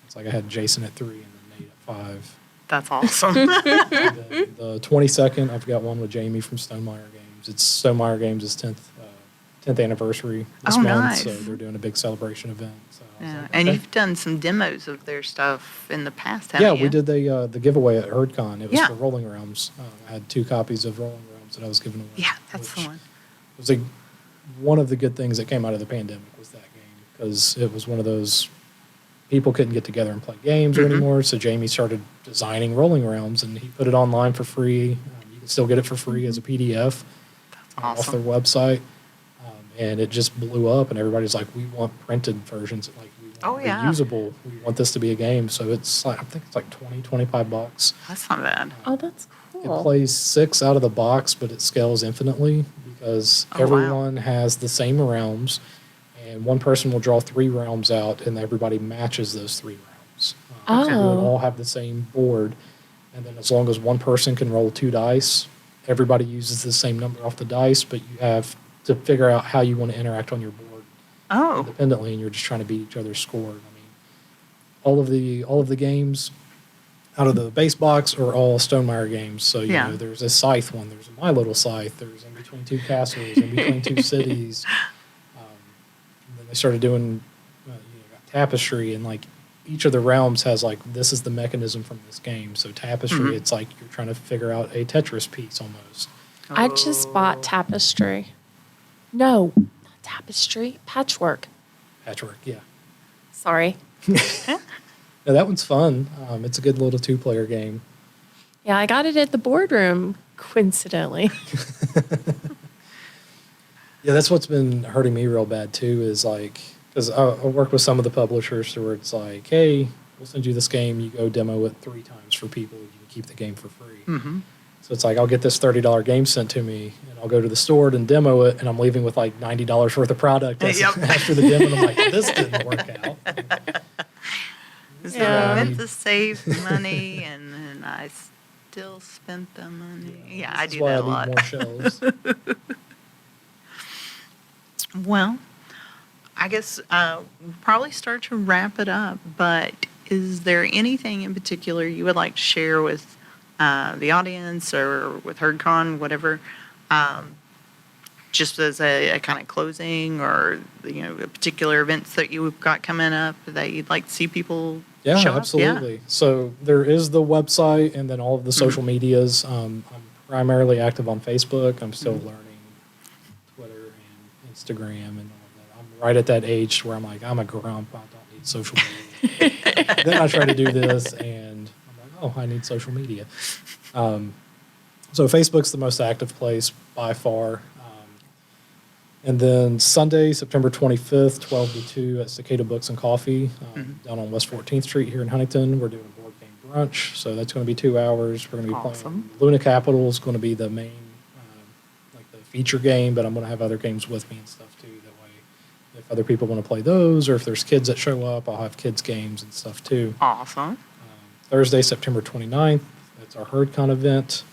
It's like I had Jason at 3 and then Nate at 5. That's awesome. And then the 22nd, I've got one with Jamie from Stonemeyer Games. It's Stonemeyer Games' 10th anniversary this Oh, month, nice. so they're doing a big celebration event. So I was Yeah. like, And okay. you've done some demos of their stuff in the past, haven't Yeah, you? we did the giveaway at HerdCon. It was Yeah. for Rolling Realms. I had 2 copies of Rolling Realms that I was giving away. Yeah, that's the which one. was one of the good things that came out of the pandemic was that game because it was one of those people couldn't get together and play games Mhm. anymore. So Jamie started designing Rolling Realms and he put it online for free. You can still get it for free as a PDF That's off their awesome. website. And it just blew up and everybody's like, we want printed versions. Like, we want Oh, yeah. reusable. We want this to be a game. So it's like, I think it's like $20-25. That's not bad. Oh, that's It cool. plays 6 out of the box, but it scales infinitely because Oh, wow. everyone has the same realms, and one person will draw 3 realms out, and everybody matches those 3 realms. So Oh. we'll all have the same board, and then as long as one person can roll 2 dice, everybody uses the same number off the dice, but you have to figure out how you want to interact on your board Oh, independently, and you're just trying to beat each other's score. I mean, all of the games out of the base box are all Stonemeyer games. So you Yeah. know, there's a Scythe one, there's a My Little Scythe, there's In Between Two Castles, In Between Two Cities. And then they started doing got Tapestry, and like each of the realms has like this is the mechanism from this game. So Tapestry, Mhm. it's like you're trying to figure out a Tetris piece almost. I just bought Tapestry. No, not Tapestry. Patchwork. Patchwork, yeah. Sorry. No, that one's fun. It's a good little 2-player game. Yeah, I got it at the boardroom, coincidentally. Yeah, that's what's been hurting me real bad too. Is like because I work with some of the publishers where it's like, hey, we'll send you this game. You go demo it 3 times for people. You can keep the game for free. Mm-hmm. So it's like I'll get this $30 game sent to me, and I'll go to the store and demo it, and I'm leaving with like $90 worth of product Yep. after the demo. And I'm like, this didn't work out. This Yeah. is meant to save money, and then I still spent the money. Yeah, I This is do why that a I need lot. more shelves. Well, I guess we'll probably start to wrap it up, but is there anything in particular you would like to share with the audience or with HerdCon, whatever, just as a kind of closing or, particular events that you've got coming up that you'd like to see people Yeah, show up? absolutely. So there is the website and then all of the social medias. I'm primarily active on Facebook. I'm still learning Twitter and Instagram and all of that. I'm right at that age where I'm like, I'm a grump. I don't need social media. Then I try to do this and I'm like, oh, I need social media. So Facebook's the most active place by far. And then Sunday, September 25th, 12 to 2 at Cicada Books and Coffee down on West 14th Street here in Huntington. We're doing a board game brunch, so that's going to be 2 hours. We're going to be Awesome. playing Luna Capital is going to be the main, like the feature game, but I'm going to have other games with me and stuff too. That way, if other people want to play those, or if there's kids that show up, I'll have kids games and stuff too. Awesome. Thursday, September 29th, that's our HerdCon event.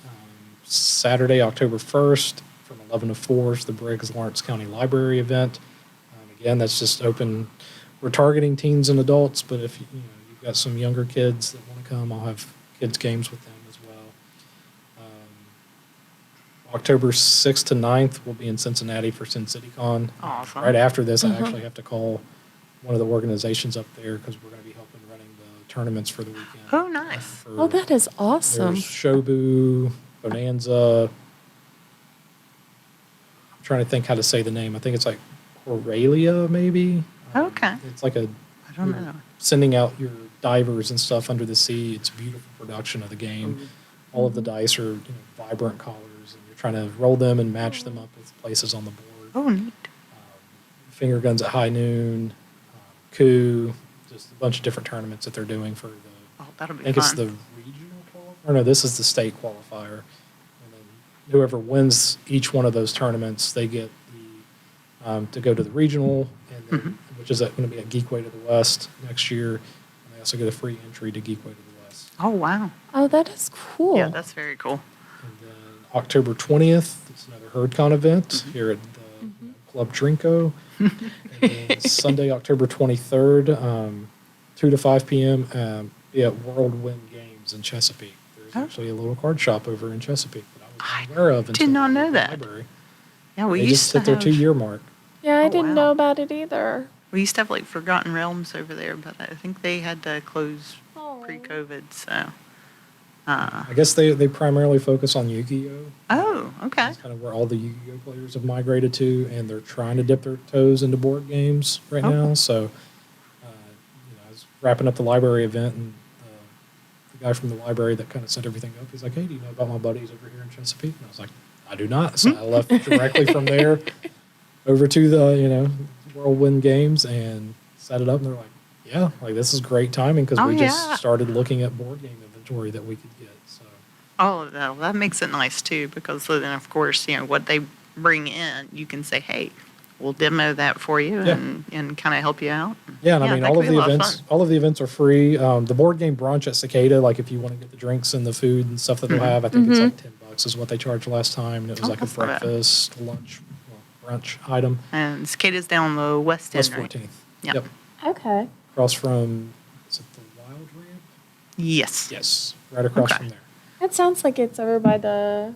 Saturday, October 1st, from 11 to 4 is the Briggs Lawrence County Library event. Again, that's just open. We're targeting teens and adults, but if you've got some younger kids that want to come, I'll have kids games with them as well. October 6th to 9th, we'll be in Cincinnati for Sin City Con. Awesome. Right after this, I actually have to call one of the organizations up there because we're going to be helping running the tournaments for the weekend. Oh, nice. For- Oh, that is awesome. There's Shobu, Bonanza. I'm trying to think how to say the name. I think it's like Aurelia, maybe. Okay. It's like a I don't know. sending out your divers and stuff under the sea. It's a beautiful production of the game. All of the dice are vibrant colors, and you're trying to roll them and match them up with places on the board. Oh, neat. Finger Guns at High Noon, Coup, just a bunch of different tournaments that they're doing for the Oh, that'll be I think fun. it's the regional qualifier. Or no, this is the state qualifier. And then whoever wins each one of those tournaments, they get to go to the regional, and then, which is going to be at Geekway to the West next year. And they also get a free entry to Geekway to the West. Oh, wow. Oh, that is cool. Yeah, that's very cool. And then October 20th, it's another HerdCon event here at the Club Trinco. And then Sunday, October 23rd, 2 to 5 p.m. Be at Whirlwind Games in Chesapeake. There's actually a little card shop over in Chesapeake that I was unaware of. Did not know that. Library. Yeah, we They used just to hit their have 2-year mark. Yeah, I Oh, didn't wow. know about it either. we used to have like Forgotten Realms over there, but I think they had to close Oh. pre-COVID. So. I guess they primarily focus on Yu-Gi-Oh! Oh, okay. That's kind of where all the Yu-Gi-Oh! Players have migrated to, and they're trying to dip their toes into board games right now. So, I was wrapping up the library event, and the guy from the library that kind of set everything up, he's like, "Hey, do you know about my buddies over here in Chesapeake?" And I was like, "I do not." So I left directly from there over to the Whirlwind Games and set it up, and they're like, "Yeah, like this is great timing because Oh, we yeah. just started looking at board game inventory that we could get." So. All of that. That makes it nice too, because then of course, what they bring in, you can say, hey, we'll demo that for you Yeah. and kind of help you out. Yeah, and I mean, that all could of be the a lot events, fun. all of the events are free. The board game brunch at Cicada, like if you want to get the drinks and the food and stuff that they'll have, I think it's like $10 is what they charged last time, and it was Oh, like a that's not bad. breakfast, lunch, brunch item. And Cicadas down the west Plus end, right? 14th. Yep. Okay. Across from, is it the Wild Ramp? Yes. Yes, right across Okay. from there. That sounds like it's over by the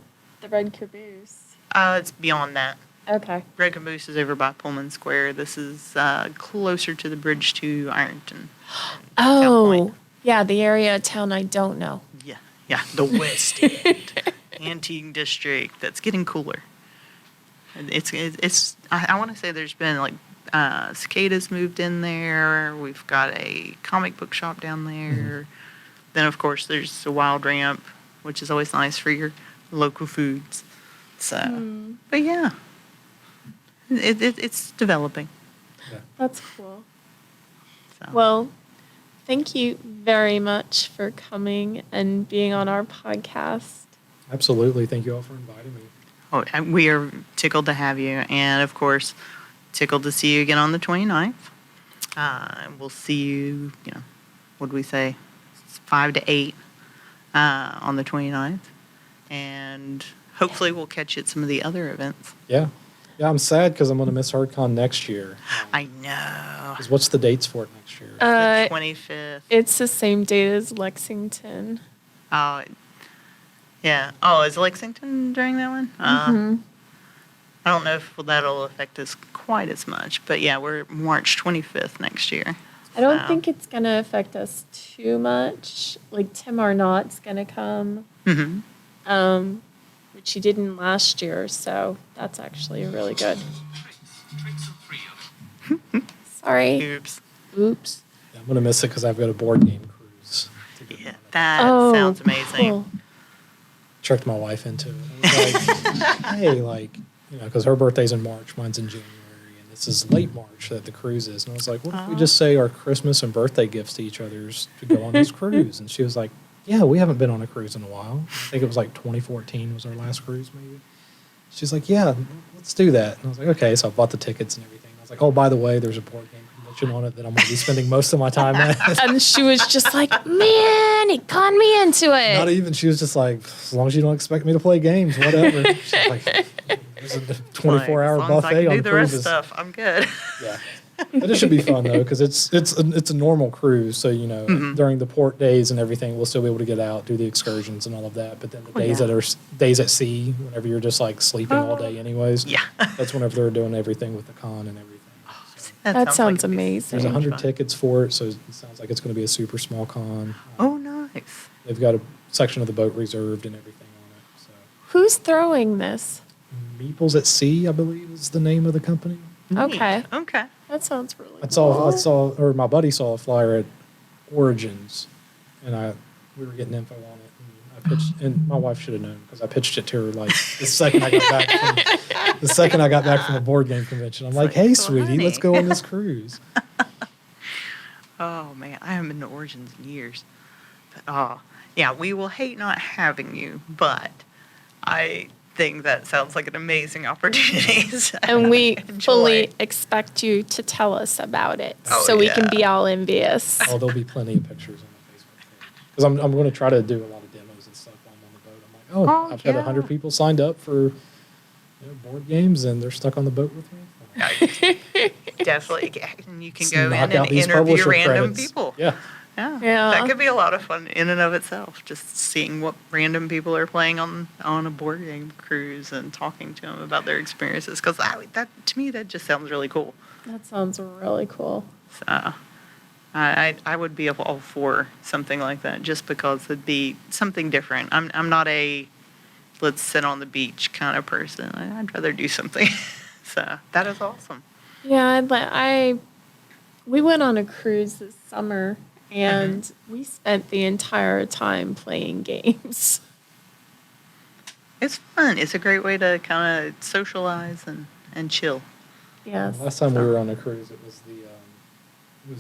Red Caboose. It's beyond that. Okay. Red Caboose is over by Pullman Square. This is closer to the bridge to Ironton. South Point. Oh, yeah, the area of town I don't know. Yeah, the West End Antique District. That's getting cooler. It's. I want to say there's been like Cicadas moved in there. We've got a comic book shop down there. Then of course there's the Wild Ramp, which is always nice for your local foods. So, but yeah, it's developing. That's cool. So. Well, thank you very much for coming and being on our podcast. Absolutely. Thank you all for inviting me. Oh, and we are tickled to have you, and of course, tickled to see you again on the 29th. And we'll see you, what did we say? It's 5 to 8 on the 29th. And hopefully we'll catch you at some of the other events. Yeah. Yeah, I'm sad because I'm going to miss HerdCon next year. I know. 'Cause what's the dates for it next year? The 25th. It's the same date as Lexington. Oh, yeah. Oh, is Lexington during that one? I don't know if that'll affect us quite as much, but yeah, we're March 25th next year. I don't So. think it's going to affect us too much. Like Tim Arnott's going to come, which he didn't last year, so that's actually really good. Sorry. Oops. Oops. Yeah, I'm going to miss it because I've got a board game cruise. to get Yeah, on. that Oh, sounds amazing. cool. Tricked my wife into it. I was like, hey, because her birthday's in March, mine's in January, and this is late March that the cruise is. And I was like, what if we just say our Christmas and birthday gifts to each other's to go on this cruise? And she was like, yeah, we haven't been on a cruise in a while. I think it was like 2014 was our last cruise, maybe. She's like, yeah, let's do that. And I was like, okay. So I bought the tickets and everything. I was like, oh, by the way, there's a board game convention on it that I'm going to be spending most of my time at. And she was just like, man, it conned me into it. Not even. She was just like, as long as you don't expect me to play games, whatever. She's like, there's a 24-hour Like, as long as I buffet can on do the rest cruises. stuff, I'm good. Yeah. But it should be fun though, because it's a normal cruise. So during the port days and everything, we'll still be able to get out, do the excursions and all of that. But then the days yeah. that are days at sea, whenever you're just like sleeping all day, anyways. Yeah. That's whenever they're doing everything with the con and everything. So That sounds like it'd be amazing. there's so much 100 fun. tickets for it, so it sounds like it's going to be a super small con. Oh, nice. They've got a section of the boat reserved and everything on it. So Who's throwing this? Meeples at Sea, I believe, is the name of the company. Okay. Neat. Okay. That sounds really I cool. saw, or my buddy saw a flyer at Origins, and we were getting info on it, and I pitched, and my wife should have known because I pitched it to her like the second I got back from the board game convention. I'm like, like, hey, well, sweetie, let's honey." go on this cruise. Oh, man. I haven't been to Origins in years. Yeah, we will hate not having you, but I think that sounds like an amazing opportunity. So And we enjoy. fully expect you to tell us about it Oh, so we can yeah. be all envious. Oh, there'll be plenty of pictures on the Facebook page. Because I'm going to try to do a lot of demos and stuff while I'm on the boat. I'm like, Oh, I've got yeah. 100 people signed up for board games, and they're stuck on the boat with me. Definitely, and you can Let's go in knock and out these interview publisher random credits. people. Yeah. Yeah. That could be a lot of fun in and of itself. Just seeing what random people are playing on a board game cruise and talking to them about their experiences. Because that to me that just sounds really cool. That sounds really cool. So I would be all for something like that just because it'd be something different. I'm not a let's sit on the beach kind of person. I'd rather do something. So that is awesome. Yeah, we went on a cruise this summer and we spent the entire time playing games. It's fun. It's a great way to kind of socialize and chill. Yes. Last time we were on a cruise, it was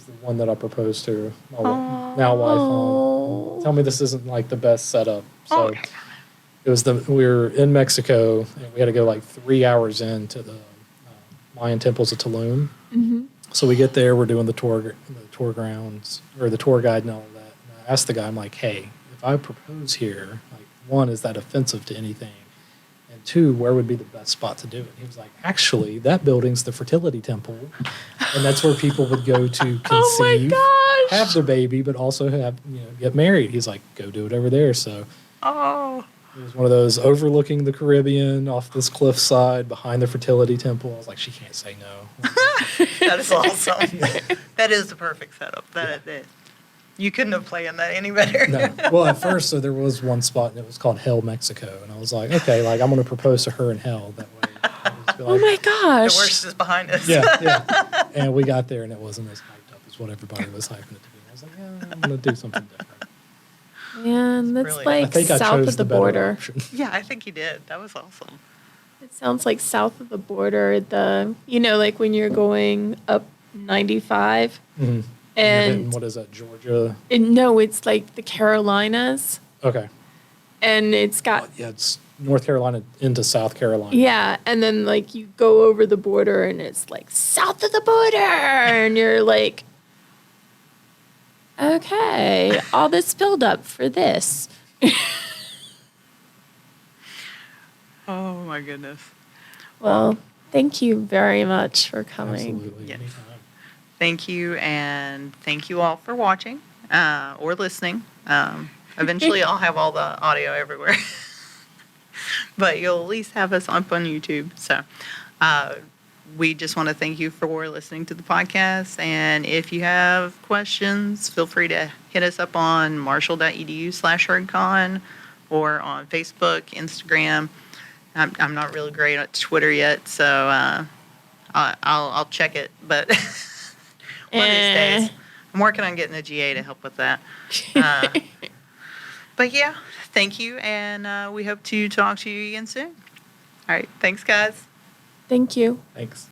the one that I proposed to my now wife Oh. on. Tell me this isn't like the best setup. So Okay. it was we were in Mexico, and we had to go like 3 hours into the Mayan temples of Tulum. Mm-hmm. So we get there, we're doing the tour grounds, or the tour guide and all of that. And I asked the guy, I'm like, hey, if I propose here, like, one, is that offensive to anything? And two, where would be the best spot to do it? And he was like, actually, that building's the fertility temple. And that's where people would go to conceive, Oh my gosh. have their baby, but also get married. He's like, go do it over there. So Oh, it was one of those overlooking the Caribbean off this cliffside behind the fertility temple. I was like, she can't say no. that is awesome. That is the perfect setup. That is. You couldn't have planned that any better. No. Well, at first, so there was one spot, and it was called Hell, Mexico. And I was like, okay, like, I'm going to propose to her in hell. That way. I'll just be Oh like, my The gosh. worst is behind us. yeah. And we got there, and it wasn't as hyped up as what everybody was hyping it to be. I was like, yeah, I'm going to do something different. Man, that's Brilliant. I like think I south chose of the better border. option. Yeah, I think you did. That was awesome. It sounds like south of the border, like when you're going up 95. Mhm. And What is that, Georgia? no, it's like the Carolinas. Okay. And it's got, Yeah, it's North Carolina into South Carolina. yeah. And then like you go over the border and it's like south of the border. And you're like, okay, all this build up for this. Oh my goodness. Well, thank you very much for coming. Absolutely. Yes. Anytime. Thank you, and thank you all for watching or listening. Eventually, I'll have all the audio everywhere, but you'll at least have us up on YouTube. So we just want to thank you for listening to the podcast. And if you have questions, feel free to hit us up on marshall.edu/HerdCon or on Facebook, Instagram. I'm not really great at Twitter yet, so I'll check it, but. One of these days. I'm working on getting a GA to help with that. But yeah, thank you, and we hope to talk to you again soon. All right, thanks, guys. Thank you. Thanks.